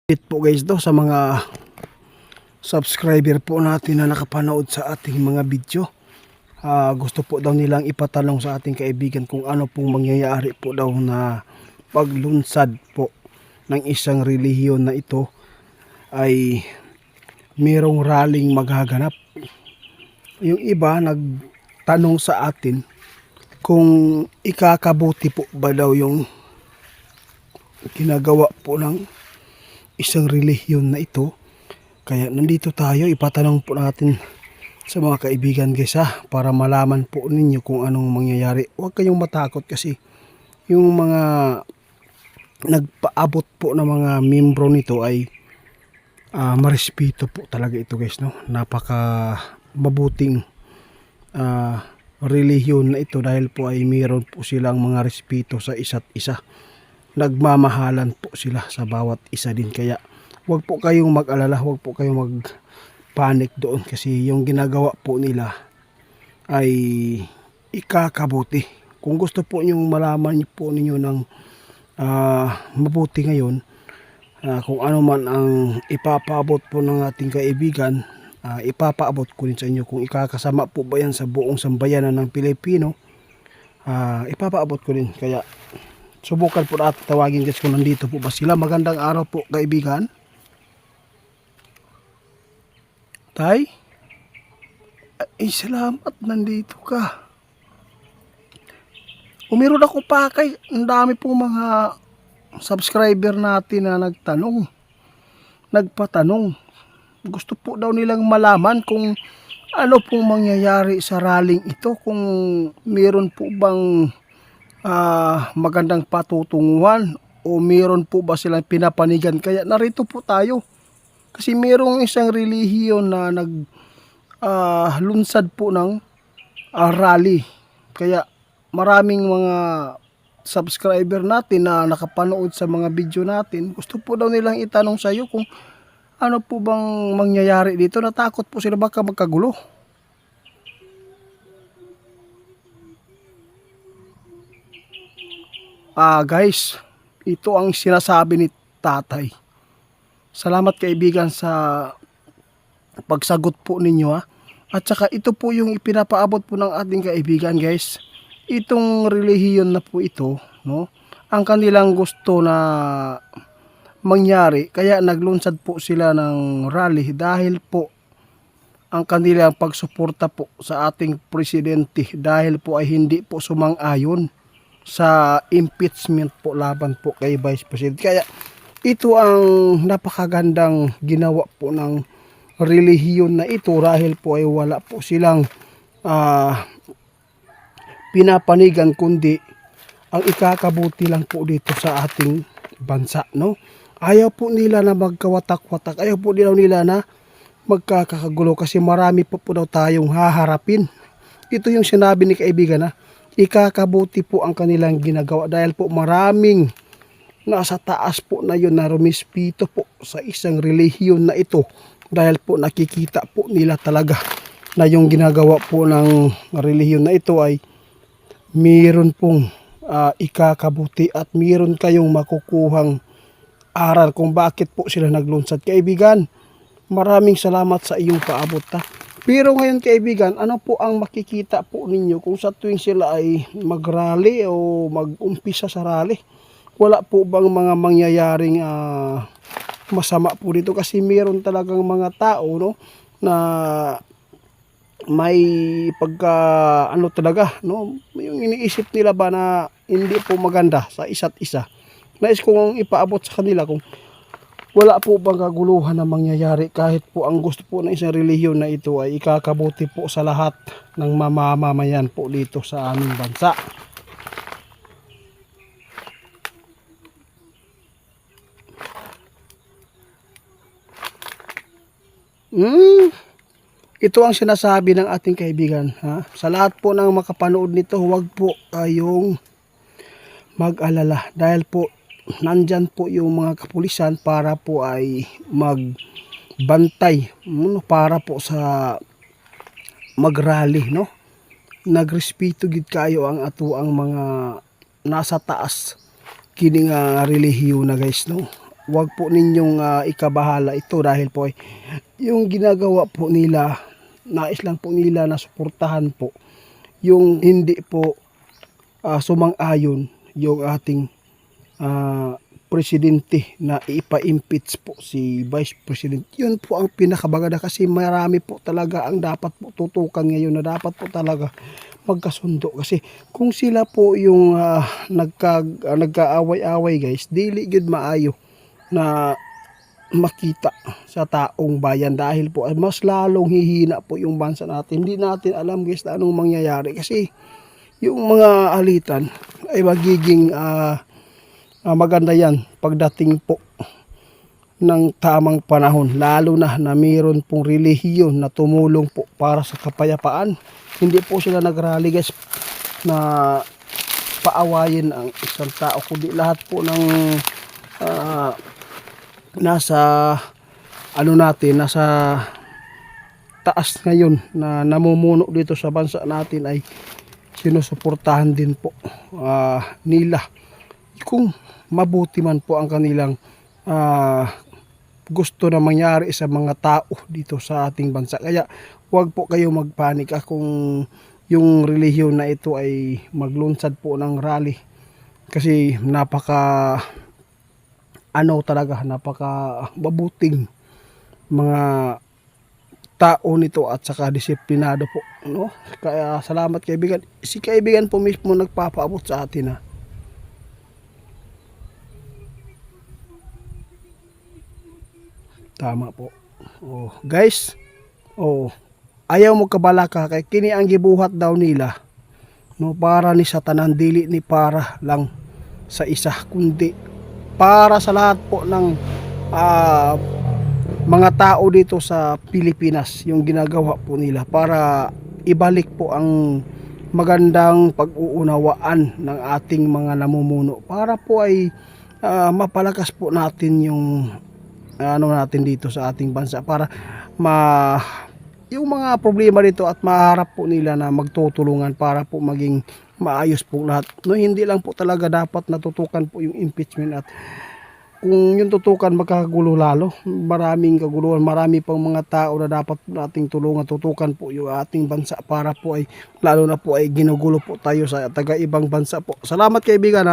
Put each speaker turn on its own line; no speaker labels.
Po guys sa mga subscriber po natin na nakapanood sa ating mga video. Gusto po daw nilang ipatanong sa ating kaibigan kung ano pong mangyayari po daw na paglunsad po ng isang relihiyon na ito ay merong rallying maghaganap. Yung iba nagtanong sa atin kung ikakabuti po ba daw yung ginagawa po ng isang relihiyon na ito. Kaya nandito tayo, ipatanong po natin sa mga kaibigan guys para malaman po ninyo kung anong mangyayari. Huwag kayong matakot kasi yung mga nagpaabot po ng mga membro nito ay marespeto po talaga ito guys, no? Napaka mabuting relihiyon na ito dahil po ay mayroon po silang mga respeto sa isa't isa. Nagmamahalan po sila sa bawat isa din. Kaya huwag po kayong mag-alala, huwag po kayong mag-panic doon kasi yung ginagawa po nila ay ikakabuti. Kung gusto po nyong malaman po ninyo ng mabuti ngayon, kung ano man ang ipapaabot po ng ating kaibigan, ipapaabot ko rin sa inyo. Kung ikakasama po ba yan sa buong sambayanan ng Pilipino, ipapaabot ko rin. Kaya subukan po natin tawagin guys kung nandito po ba sila. Magandang araw po kaibigan. Tay? Ay salamat nandito ka. Umeron ako pa kay ang dami pong mga subscriber natin na nagpatanong. Gusto po daw nilang malaman kung ano pong mangyayari sa rallying ito. Kung meron po bang magandang patutunguhan o meron po ba silang pinapanigan. Kaya narito po tayo kasi merong isang relihiyon na naglunsad po ng rally. Kaya maraming mga subscriber natin na nakapanood sa mga video natin, gusto po daw nilang itanong sa iyo kung ano po bang mangyayari dito. Natakot po sila baka magkagulo. Guys, ito ang sinasabi ni tatay. Salamat kaibigan sa pagsagot po ninyo At saka ito po yung ipinapaabot po ng ating kaibigan guys. Itong relihiyon na po ito, no? Ang kanilang gusto na mangyari, kaya naglunsad po sila ng rally dahil po ang kanilang pagsuporta po sa ating presidente dahil po ay hindi po sumang-ayon sa impeachment po laban po kay Vice President. Kaya ito ang napakagandang ginawa po ng relihiyon na ito dahil po ay wala po silang pinapanigan kundi ang ikakabuti lang po dito sa ating bansa, no? Ayaw po nila na magkawatak-watak, ayaw po nila na magkakagulo kasi marami po daw tayong haharapin. Ito yung sinabi ni kaibigan ikakabuti po ang kanilang ginagawa dahil po maraming nasa taas po na yun na rumispito po sa isang relihiyon na ito dahil po nakikita po nila talaga na yung ginagawa po ng relihiyon na ito ay mayroon pong ikakabuti at mayroon kayong makukuhang aral kung bakit po sila naglunsad. Kaibigan, maraming salamat sa iyong paabot Pero ngayon kaibigan, ano po ang makikita po ninyo kung sa tuwing sila ay mag-rally o mag-umpisa sa rally? Wala po bang mga mangyayaring masama po dito? Kasi meron talagang mga tao, no, na may pagka talaga, no, yung iniisip nila ba na hindi po maganda sa isa't isa. Nais kong ipaabot sa kanila kung wala po bang kaguluhan na mangyayari kahit po ang gusto po ng isang relihiyon na ito ay ikakabuti po sa lahat ng mamamayan po dito sa aming bansa. Ito ang sinasabi ng ating kaibigan. Sa lahat po ng makapanood nito, huwag po kayong mag-alala dahil po nandyan po yung mga kapulisan para po ay magbantay para po sa mag-rally, no? Nagrespeto gid kayo ang ato ang mga nasa taas kining relihiyon na guys, no? wag po ninyong ikabahala ito dahil po ay yung ginagawa po nila, nais lang po nila na suportahan po yung hindi po sumang-ayon yung ating presidente na ipa-impeach po si Vice President. Yun po ang pinakabagada kasi marami po talaga ang dapat po tutukan ngayon na dapat po talaga magkasundo. Kasi kung sila po yung nagkaaway-away guys, dili gud maayo na makita sa taong bayan dahil po ay mas lalong hihina po yung bansa natin. Hindi natin alam guys na anong mangyayari kasi yung mga alitan ay magiging maganda yan pagdating po ng tamang panahon, lalo na mayroon pong relihiyon na tumulong po para sa kapayapaan. Hindi po sila nagrally guys na paawayin ang isang tao, kundi lahat po ng nasa taas ngayon na namumuno dito sa bansa natin ay sinusuportahan din po nila kung mabuti man po ang kanilang gusto na mangyari sa mga tao dito sa ating bansa. Kaya huwag po kayo magpanika kung yung relihiyon na ito ay maglunsad po ng rally kasi napaka mabuting mga tao nito at saka disiplinado po, no? Kaya salamat kaibigan. Si kaibigan po mismo nagpapaabot sa atin Tama po. Guys, ayaw mo kabalaka kay kini ang gibuhat daw nila, no, para ni sa tanan, dili ni para lang sa isa kundi para sa lahat po ng mga tao dito sa Pilipinas. Yung ginagawa po nila para ibalik po ang magandang pag-uunawaan ng ating mga namumuno para po ay mapalakas po natin yung natin dito sa ating bansa para yung mga problema dito at maharap po nila na magtutulungan para po maging maayos po lahat. No, hindi lang po talaga dapat natutukan po yung impeachment at kung yung tutukan magkakagulo lalo, maraming kaguluhan, marami pang mga tao na dapat nating tulungan, tutukan po yung ating bansa para po ay lalo na po ay ginugulo po tayo sa taga ibang bansa po. Salamat kaibigan